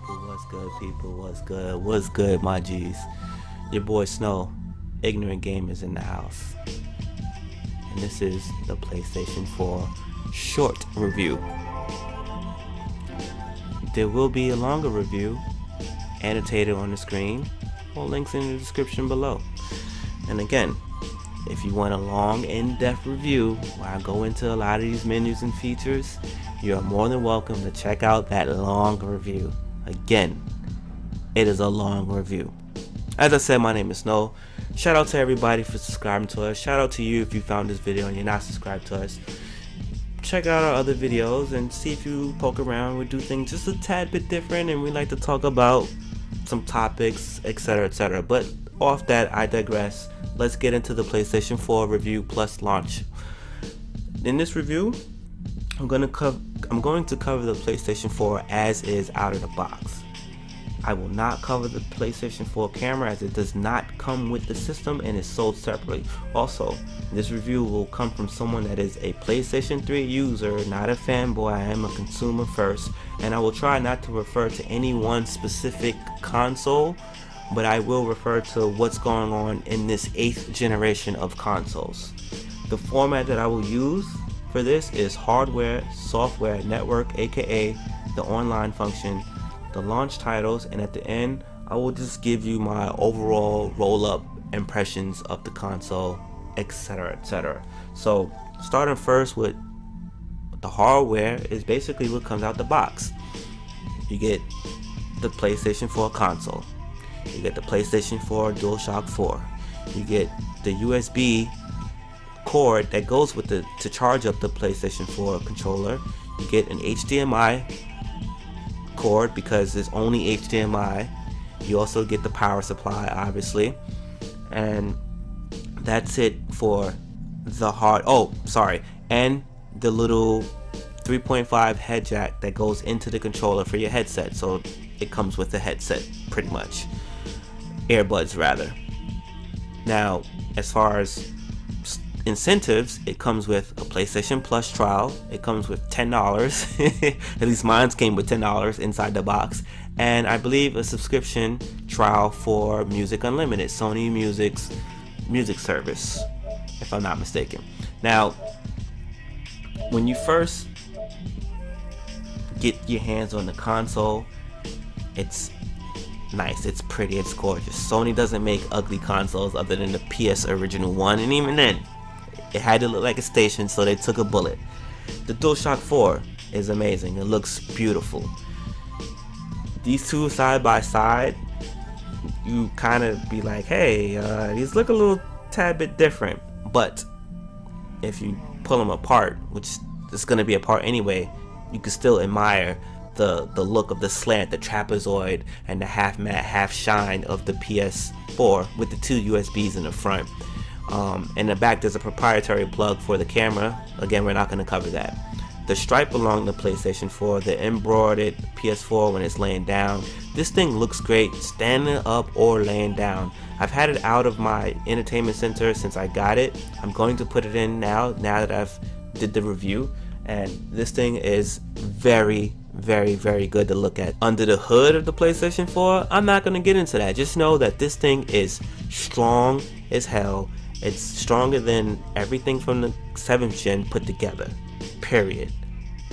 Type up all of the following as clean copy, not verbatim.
What's good, people? What's good? What's good, my G's? Your boy Snow, Ignorant Gamerz in the house. And this is the PlayStation 4 short review. There will be a longer review annotated on the screen or links in the description below. And again, if you want a long, in-depth review where I go into a lot of these menus and features, you are more than welcome to check out that long review. Again, it is a long review. As I said, my name is Snow. Shout out to everybody for subscribing to us. Shout out to you if you found this video and you're not subscribed to us. Check out our other videos and see if you poke around. We do things just a tad bit different, and we like to talk about some topics, etc., etc. But off that, I digress. Let's get into the PlayStation 4 review plus launch. In this review, I'm going to cover the PlayStation 4 as is out of the box. I will not cover the PlayStation 4 camera as it does not come with the system and is sold separately. Also, this review will come from someone that is a PlayStation 3 user, not a fanboy. I am a consumer first, and I will try not to refer to any one specific console, but I will refer to what's going on in this 8th generation of consoles. The format that I will use for this is hardware, software, network, aka the online function, the launch titles, and at the end I will just give you my overall roll-up impressions of the console, etc., etc. So starting first with the hardware is basically what comes out the box. You get the PlayStation 4 console, you get the PlayStation 4 DualShock 4, you get the USB cord that goes with the to charge up the PlayStation 4 controller. You get an HDMI cord because there's only HDMI. You also get the power supply, obviously, and that's it for the and the little 3.5 head jack that goes into the controller for your headset. So it comes with the headset, pretty much, earbuds rather. Now, as far as incentives, it comes with a PlayStation Plus trial. It comes with $10. At least mine came with $10 inside the box, and I believe a subscription trial for Music Unlimited, Sony Music's music service, if I'm not mistaken. Now, when you first get your hands on the console, it's nice, it's pretty, it's gorgeous. Sony doesn't make ugly consoles other than the PS original one, and even then it had to look like a station, so they took a bullet. The DualShock 4 is amazing. It looks beautiful. These two side by side, you kind of be like, hey, these look a little tad bit different. But if you pull them apart, which is going to be apart anyway, you can still admire the look of the slant, the trapezoid, and the half matte, half shine of the PS4 with the two USBs in the front. In the back there's a proprietary plug for the camera. Again, we're not going to cover that. The stripe along the PlayStation 4, the embroidered PS4 when it's laying down. This thing looks great standing up or laying down. I've had it out of my entertainment center since I got it. I'm going to put it in now that I've did the review, and this thing is very, very, very good to look at. Under the hood of the PlayStation 4, I'm not going to get into that. Just know that this thing is strong as hell. It's stronger than everything from the 7th gen put together, period.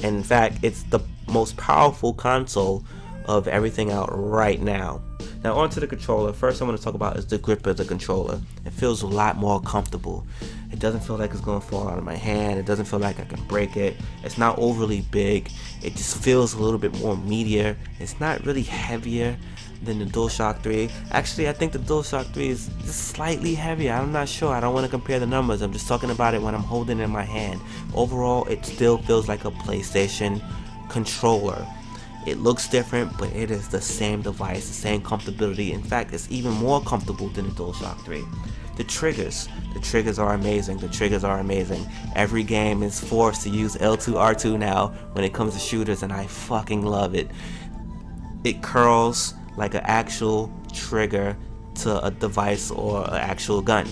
And in fact, it's the most powerful console of everything out right now. Now onto the controller. First I want to talk about is the grip of the controller. It feels a lot more comfortable. It doesn't feel like it's going to fall out of my hand. It doesn't feel like I can break it. It's not overly big. It just feels a little bit more meatier. It's not really heavier than the DualShock 3. Actually, I think the DualShock 3 is just slightly heavier. I'm not sure. I don't want to compare the numbers. I'm just talking about it when I'm holding it in my hand. Overall, it still feels like a PlayStation controller. It looks different, but it is the same device, the same comfortability. In fact, it's even more comfortable than the DualShock 3. The triggers are amazing. The triggers are amazing. Every game is forced to use L2, R2 now when it comes to shooters, and I fucking love it. It curls like an actual trigger to a device or an actual gun.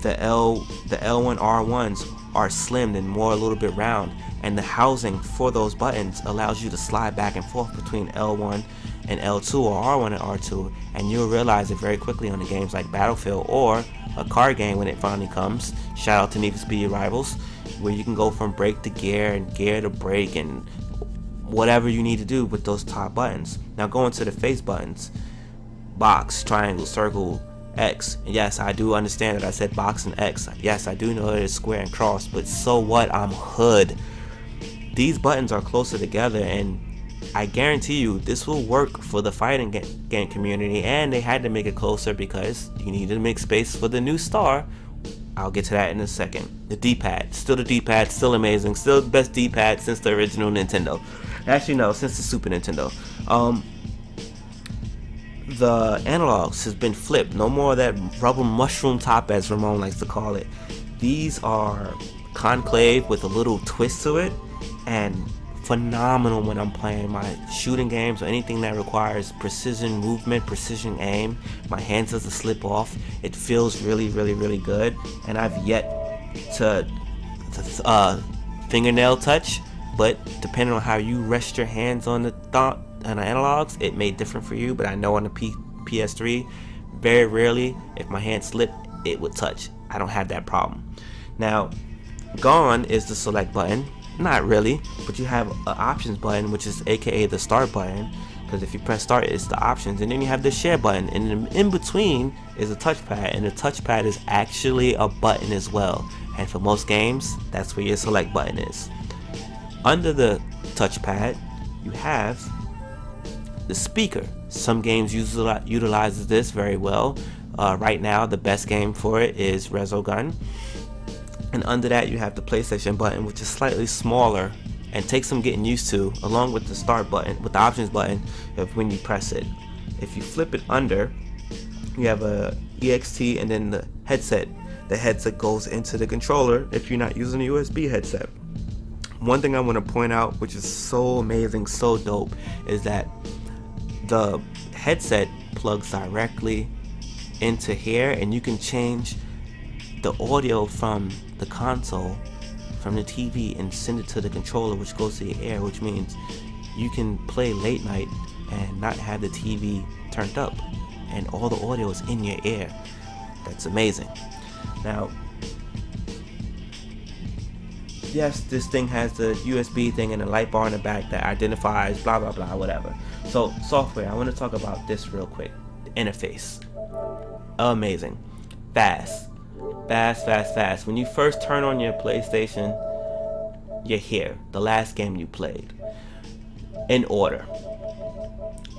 The L1 R1s are slimmed and more a little bit round, and the housing for those buttons allows you to slide back and forth between L1 and L2 or R1 and R2, and you'll realize it very quickly on the games like Battlefield or a car game when it finally comes. Shout out to Need for Speed Rivals, where you can go from brake to gear and gear to brake and whatever you need to do with those top buttons. Now going to the face buttons, box, triangle, circle, X. And yes, I do understand that I said box and X. Yes, I do know that it's square and cross, but so what? I'm hood. These buttons are closer together, and I guarantee you this will work for the fighting game community, and they had to make it closer because you need to make space for the new star. I'll get to that in a second. The D-pad, still the D-pad, still amazing, still the best D-pad since the original Nintendo. Actually no, since the Super Nintendo. The analogs has been flipped. No more of that rubber mushroom top, as Ramon likes to call it. These are concave with a little twist to it, and phenomenal when I'm playing my shooting games or anything that requires precision movement, precision aim. My hands doesn't slip off. It feels really, really, really good, and I've yet to fingernail touch, but depending on how you rest your hands on the analogs, it may differ for you. But I know on the PS3, very rarely, if my hand slipped, it would touch. I don't have that problem. Now, gone is the select button. Not really, but you have an options button, which is aka the start button, because if you press start, it's the options, and then you have the share button, and in between is a touchpad, and the touchpad is actually a button as well, and for most games, that's where your select button is. Under the touchpad, you have the speaker. Some games utilizes this very well. Right now, the best game for it is Resogun. And under that you have the PlayStation button, which is slightly smaller and takes some getting used to, along with the start button, with the options button when you press it. If you flip it under, you have a EXT and then the headset. The headset goes into the controller if you're not using a USB headset. One thing I want to point out, which is so amazing, so dope, is that the headset plugs directly into here, and you can change the audio from the console, from the TV, and send it to the controller, which goes to your ear, which means you can play late night and not have the TV turned up, and all the audio is in your ear. That's amazing. Now, yes, this thing has the USB thing and a light bar in the back that identifies blah blah blah, whatever. So software, I want to talk about this real quick. The interface, amazing, fast. When you first turn on your PlayStation, you're here, the last game you played, in order.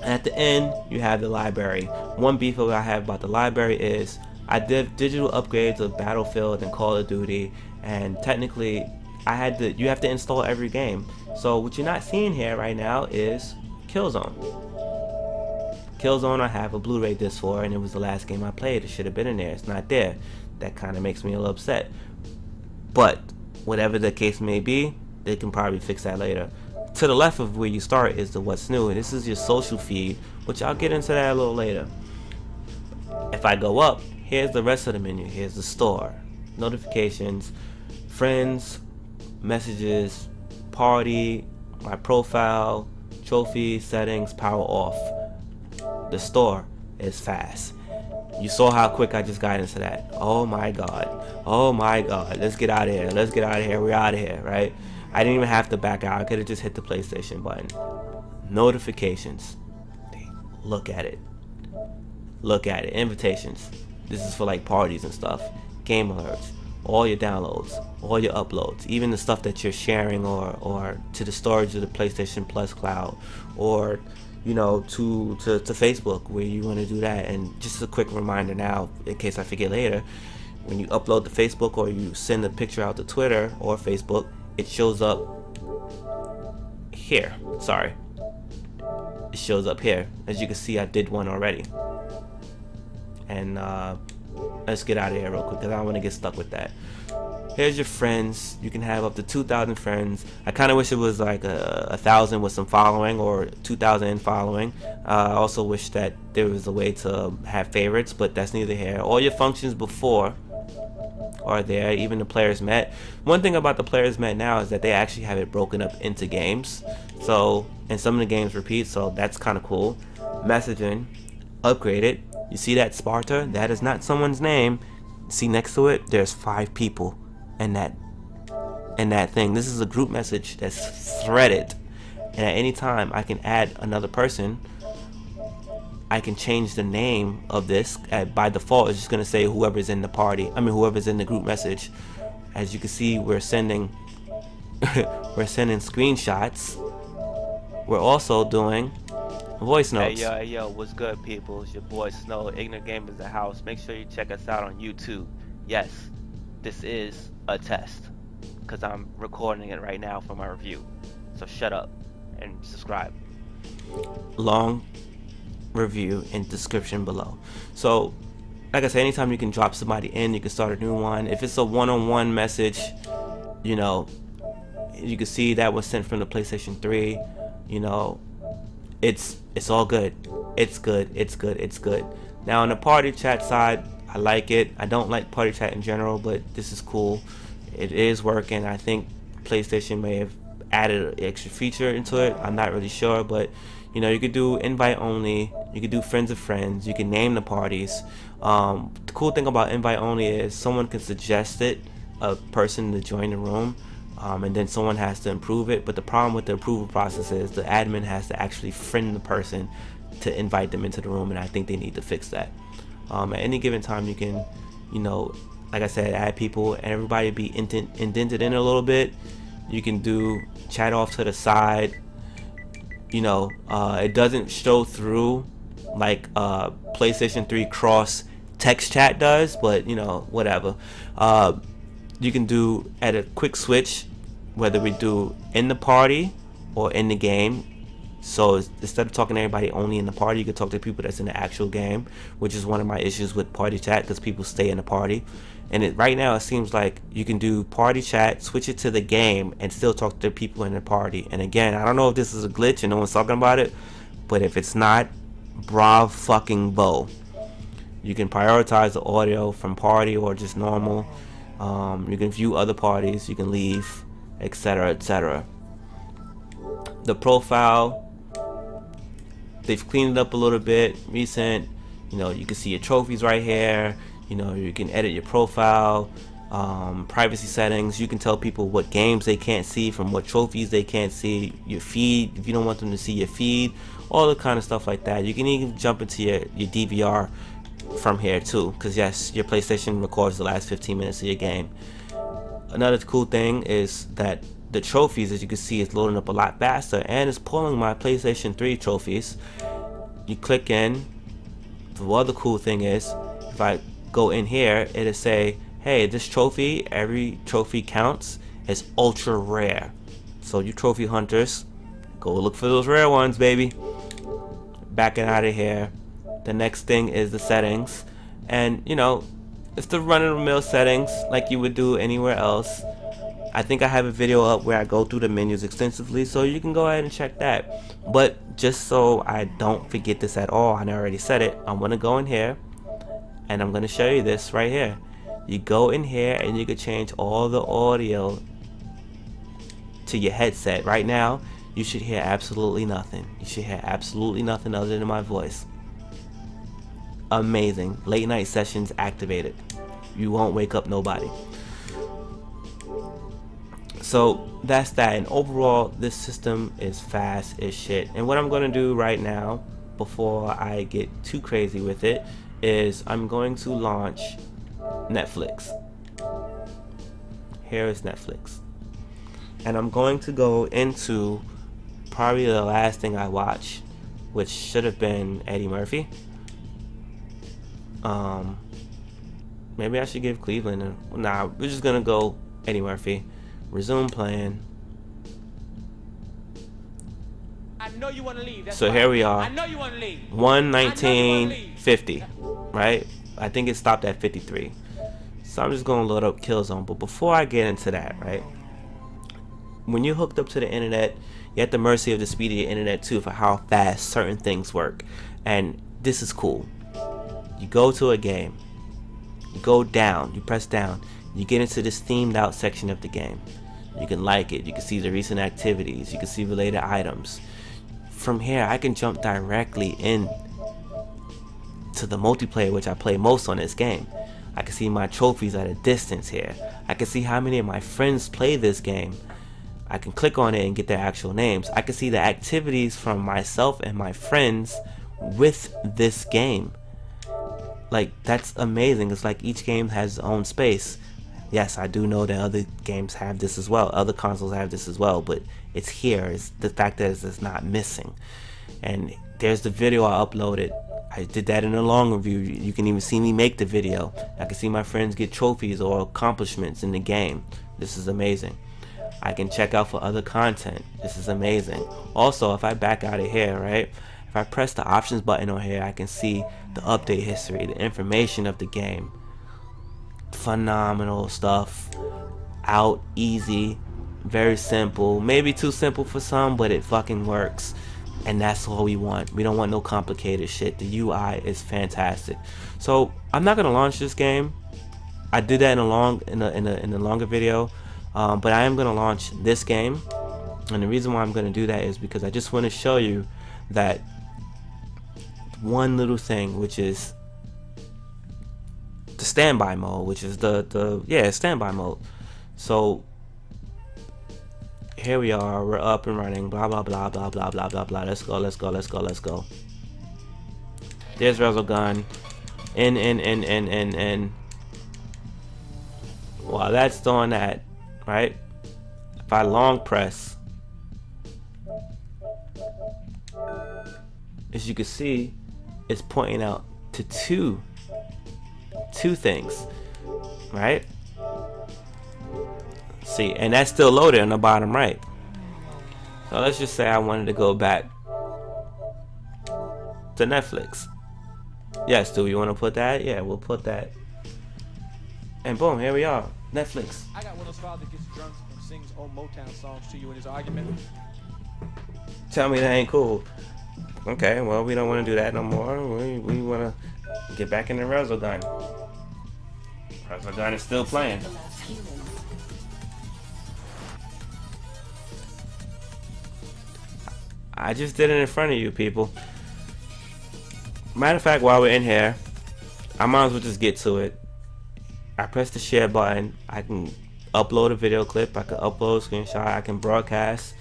At the end, you have the library. One beef that I have about the library is I did digital upgrades of Battlefield and Call of Duty, and technically you have to install every game. So what you're not seeing here right now is Killzone. I have a Blu-ray disc for, and it was the last game I played. It should have been in there. It's not there. That kind of makes me a little upset. But whatever the case may be, they can probably fix that later. To the left of where you start is the what's new, and this is your social feed, which I'll get into that a little later. If I go up, here's the rest of the menu. Here's the store, notifications, friends, messages, party, my profile, trophy, settings, power off. The store is fast. You saw how quick I just got into that. Oh my god. Let's get out of here. We're out of here, right? I didn't even have to back out. I could have just hit the PlayStation button. Notifications. Look at it. Invitations. This is for like parties and stuff. Game alerts. All your downloads. All your uploads. Even the stuff that you're sharing or to the storage of the PlayStation Plus cloud, or to Facebook, where you want to do that. And just a quick reminder now, in case I forget later, when you upload to Facebook or you send a picture out to Twitter or Facebook, it shows up here. It shows up here. As you can see, I did one already. And let's get out of here real quick, because I don't want to get stuck with that. Here's your friends. You can have up to 2,000 friends. I kind of wish it was like 1,000 with some following, or 2,000 following. I also wish that there was a way to have favorites, but that's neither here. All your functions before are there, even the players met. One thing about the players met now is that they actually have it broken up into games. So, and some of the games repeat, so that's kind of cool. messaging upgraded. You see that Sparta? That is not someone's name. See next to it, there's 5 people in that thing. This is a group message that's threaded, and at any time I can add another person. I can change the name of this. By default, it's just gonna say whoever's in the party. I mean, whoever's in the group message. As you can see, we're sending screenshots. We're also doing voice notes. Hey yo, what's good, people? It's your boy Snow, Ignorant Gamerz the house. Make sure you check us out on YouTube. Yes, this is a test, because I'm recording it right now for my review. So shut up and subscribe. Long review in description below. So like I said, anytime you can drop somebody in, you can start a new one. If it's a one-on-one message, you know, you can see that was sent from the PlayStation 3. You know, it's all good. It's good. Now on the party chat side, I like it. I don't like party chat in general, but this is cool. It is working. I think PlayStation may have added an extra feature into it. I'm not really sure, but you know, you could do invite only, you could do friends of friends, you can name the parties. The cool thing about invite only is someone can suggest it, a person to join the room, and then someone has to approve it. But the problem with the approval process is the admin has to actually friend the person to invite them into the room, and I think they need to fix that. At any given time, you can, you know, like I said, add people, and everybody be indented in a little bit. You can do chat off to the side. You know, it doesn't show through like PlayStation 3 cross text chat does, but you know, whatever. You can do at a quick switch, whether we do in the party or in the game. So instead of talking to everybody only in the party, you can talk to people that's in the actual game, which is one of my issues with party chat, because people stay in the party. And right now it seems like you can do party chat, switch it to the game, and still talk to people in the party. And again, I don't know if this is a glitch and no one's talking about it, but if it's not, bravo. You can prioritize the audio from party or just normal. You can view other parties, you can leave, etc, etc. The profile, they've cleaned it up a little bit, recent. You know, you can see your trophies right here. You know, you can edit your profile, privacy settings. You can tell people what games they can't see from what trophies they can't see. Your feed, if you don't want them to see your feed, all the kind of stuff like that. You can even jump into your DVR from here too, because yes, your PlayStation records the last 15 minutes of your game. Another cool thing is that the trophies, as you can see, is loading up a lot faster, and it's pulling my PlayStation 3 trophies. You click in. The other cool thing is, if I go in here, it'll say, hey, this trophy, every trophy counts as ultra rare. So you trophy hunters, go look for those rare ones, baby. Backing out of here. The next thing is the settings, and you know, it's the run-of-the-mill settings like you would do anywhere else. I think I have a video up where I go through the menus extensively, so you can go ahead and check that. But just so I don't forget this at all, I already said it, I'm gonna go in here and I'm gonna show you this right here. You go in here and you can change all the audio to your headset. Right now, you should hear absolutely nothing. You should hear absolutely nothing other than my voice. Amazing. Late night sessions activated. You won't wake up nobody. So that's that, and overall this system is fast as shit. And what I'm going to do right now, before I get too crazy with it, is I'm going to launch Netflix. Here is Netflix, and I'm going to go into probably the last thing I watched, which should have been Eddie Murphy. Maybe I should give Cleveland nah, we're just gonna go Eddie Murphy. Resume playing. I know you want to leave. That's so why. Here we are. I know you want to leave. 1:19:50, right? I think it stopped at 53. So I'm just gonna load up Killzone. But before I get into that, right? When you're hooked up to the internet, you're at the mercy of the speed of your internet too for how fast certain things work. And this is cool. You go to a game, you go down, you press down, you get into this themed out section of the game. You can like it, you can see the recent activities, you can see related items. from here I can jump directly in to the multiplayer, which I play most on this game. I can see my trophies at a distance here. I can see how many of my friends play this game. I can click on it and get their actual names. I can see the activities from myself and my friends with this game. Like, that's amazing. It's like each game has its own space. Yes, I do know that other games have this as well. Other consoles have this as well, but it's here. It's the fact that it's not missing. And there's the video I uploaded. I did that in a long review. You can even see me make the video. I can see my friends get trophies or accomplishments in the game. This is amazing. I can check out for other content. This is amazing. Also, if I back out of here, right? If I press the options button on here, I can see the update history, the information of the game. Phenomenal stuff. Out easy. Very simple. Maybe too simple for some, but it fucking works. And that's all we want. We don't want no complicated shit. The UI is fantastic. So I'm not gonna launch this game. I did that in a longer video, but I am gonna launch this game. And the reason why I'm gonna do that is because I just want to show you that one little thing, which is the standby mode, which is the standby mode. So here we are, we're up and running, blah blah blah blah blah blah blah blah. Let's go, let's go, let's go, let's go. There's Resogun. In. While that's doing that, right? If I long press, as you can see, it's pointing out to two things, right? See, and that's still loaded on the bottom right. So let's just say I wanted to go back to Netflix. Yes, do we want to put that? Yeah, we'll put that. And boom, here we are, Netflix. I got one of those fathers that gets drunk and sings old Motown songs to you in his argument. Tell me that ain't cool. Okay, well, we don't want to do that no more. We want to get back in the Resogun. Resogun is still playing. I just did it in front of you people. Matter of fact, while we're in here, I might as well just get to it. I press the share button. I can upload a video clip. I can upload a screenshot. I can broadcast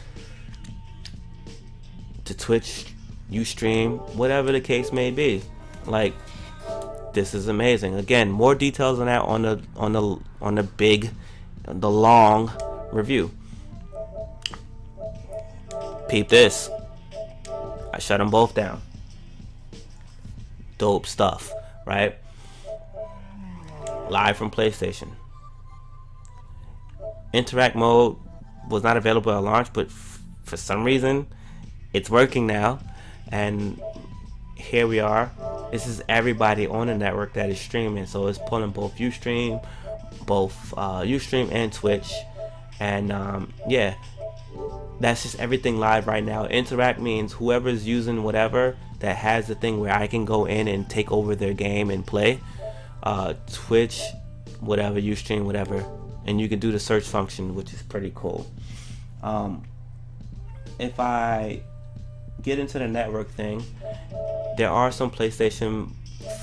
to Twitch, Ustream, whatever the case may be. Like, this is amazing. Again, more details on that on the long review. Peep this. I shut them both down. Dope stuff, right? Live from PlayStation. Interact mode was not available at launch, but for some reason it's working now. And here we are. This is everybody on the network that is streaming, so it's pulling both Ustream and Twitch. And yeah, that's just everything live right now. Interact means whoever's using whatever that has the thing where I can go in and take over their game and play. Twitch, whatever, Ustream, whatever, and you can do the search function, which is pretty cool. If I get into the network thing, there are some PlayStation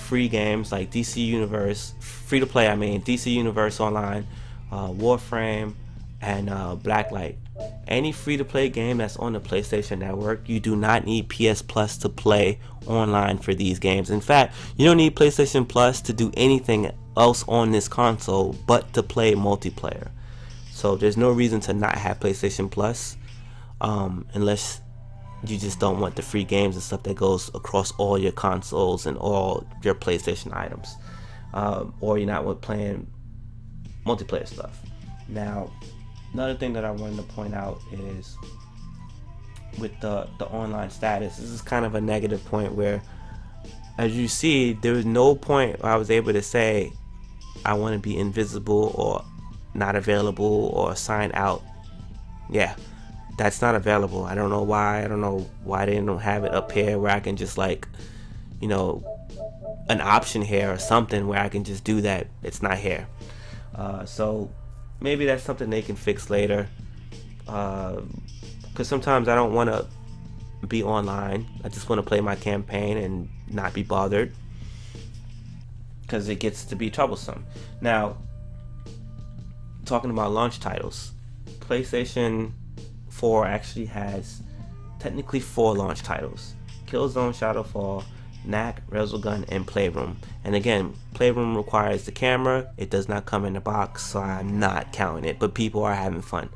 free games like DC Universe, free to play, I mean, DC Universe Online, Warframe, and Blacklight. Any free to play game that's on the PlayStation Network, you do not need PS Plus to play online for these games. In fact, you don't need PlayStation Plus to do anything else on this console but to play multiplayer. So there's no reason to not have PlayStation Plus, unless you just don't want the free games and stuff that goes across all your consoles and all your PlayStation items, or you're not playing multiplayer stuff. Now, another thing that I wanted to point out is with the online status. This is kind of a negative point where, as you see, there was no point where I was able to say I want to be invisible or not available or sign out. Yeah, that's not available. I don't know why. I don't know why they don't have it up here where I can just, like, you know, an option here or something where I can just do that. It's not here. So maybe that's something they can fix later. Because sometimes I don't want to be online. I just want to play my campaign and not be bothered, because it gets to be troublesome. Now, talking about launch titles, PlayStation 4 actually has technically 4 launch titles: Killzone Shadowfall, Knack, Resogun, and Playroom. And again, Playroom requires the camera. It does not come in the box, so I'm not counting it, but people are having fun.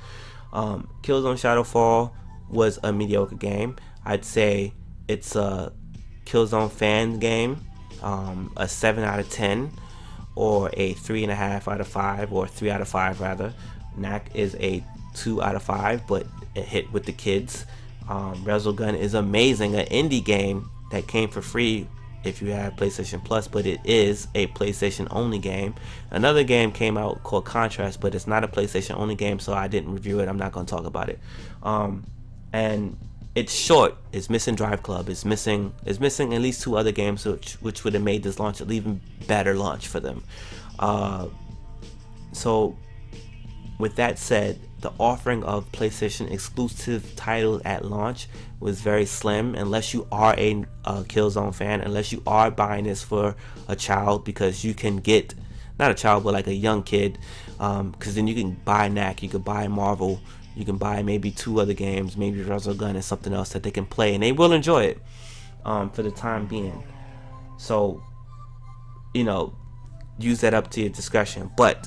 Killzone Shadowfall was a mediocre game. I'd say it's a Killzone fan game, a 7 out of 10, or a 3.5 out of 5, or 3 out of 5 rather. Knack is a 2 out of 5, but it hit with the kids. Resogun is amazing, an indie game that came for free if you have PlayStation Plus, but it is a PlayStation only game. Another game came out called Contrast, but it's not a PlayStation only game, so I didn't review it. I'm not going to talk about it. And it's short. It's missing Drive Club. It's missing at least 2 other games, which would have made this launch an even better launch for them. So with that said, the offering of PlayStation exclusive titles at launch was very slim, unless you are a Killzone fan, unless you are buying this for a child, because you can get, not a child, but like a young kid, because then you can buy Knack, you can buy Marvel, you can buy maybe 2 other games, maybe Resogun and something else that they can play, and they will enjoy it for the time being. So, use that up to your discretion. But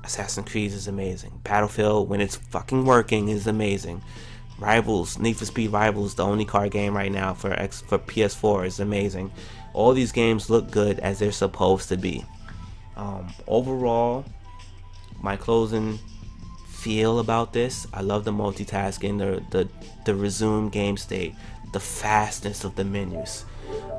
Assassin's Creed is amazing. Battlefield, when it's fucking working, is amazing. Rivals, Need for Speed Rivals, the only car game right now for PS4, is amazing. All these games look good as they're supposed to be. Overall, my closing feel about this, I love the multitasking, the resume game state, the fastness of the menus.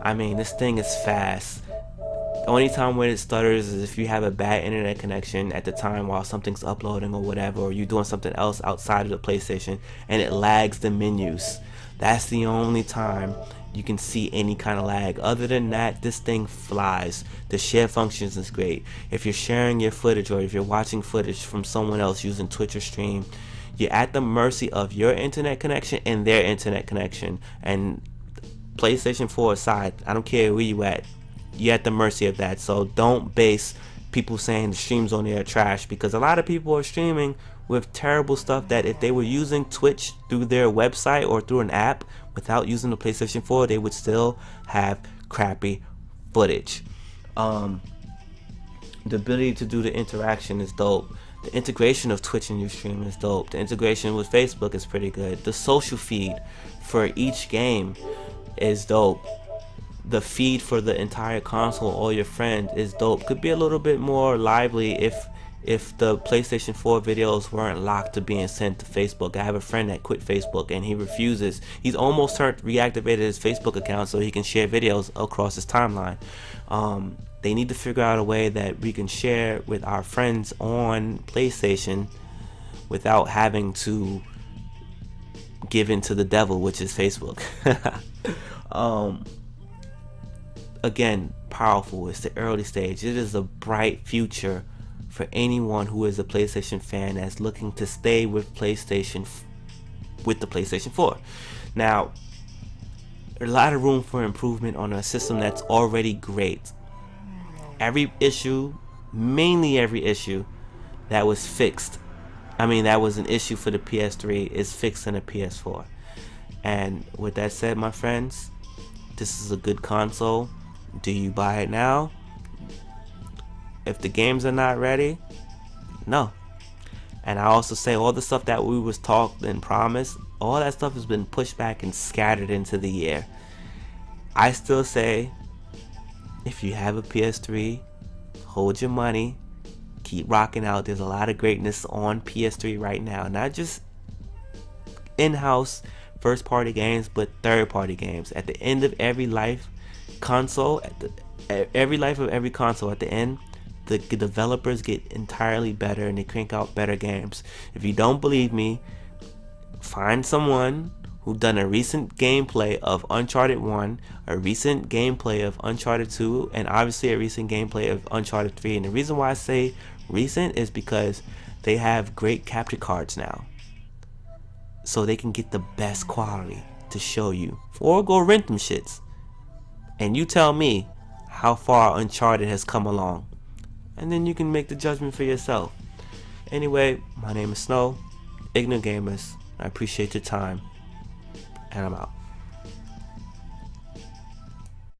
I mean, this thing is fast. The only time when it stutters is if you have a bad internet connection at the time while something's uploading or whatever, or you're doing something else outside of the PlayStation and it lags the menus. That's the only time you can see any kind of lag. Other than that, this thing flies. The share functions is great. If you're sharing your footage, or if you're watching footage from someone else using Twitch or Stream, you're at the mercy of your internet connection and their internet connection. And PlayStation 4 aside, I don't care where you at, you're at the mercy of that. So don't base people saying the streams on there are trash, because a lot of people are streaming with terrible stuff that if they were using Twitch through their website or through an app without using the PlayStation 4, they would still have crappy footage. The ability to do the interaction is dope. The integration of Twitch and Ustream is dope. The integration with Facebook is pretty good. The social feed for each game is dope. The feed for the entire console, all your friends, is dope. Could be a little bit more lively if the PlayStation 4 videos weren't locked to being sent to Facebook. I have a friend that quit Facebook and he refuses. He's almost reactivated his Facebook account so he can share videos across his timeline. They need to figure out a way that we can share with our friends on PlayStation without having to give in to the devil, which is Facebook. Again, powerful. It's the early stage. It is a bright future for anyone who is a PlayStation fan that's looking to stay with PlayStation with the PlayStation 4. Now, there's a lot of room for improvement on a system that's already great. Mainly every issue that was fixed, that was an issue for the PS3, is fixed in the PS4. And with that said, my friends, this is a good console. Do you buy it now? If the games are not ready, no. And I also say all the stuff that we was talked and promised, all that stuff has been pushed back and scattered into the year. I still say, if you have a PS3, hold your money, keep rocking out. There's a lot of greatness on PS3 right now, not just in-house first party games, but third party games. At the end of every life console, at every life of every console, at the end, the developers get entirely better and they crank out better games. If you don't believe me, find someone who done a recent gameplay of Uncharted 1, a recent gameplay of Uncharted 2, and obviously a recent gameplay of Uncharted 3. And the reason why I say recent is because they have great capture cards now, so they can get the best quality. to show you. Or go rent them shits. And you tell me how far Uncharted has come along. And then you can make the judgment for yourself. Anyway, my name is Snow, Ignorant Gamerz. I appreciate your time. And I'm out.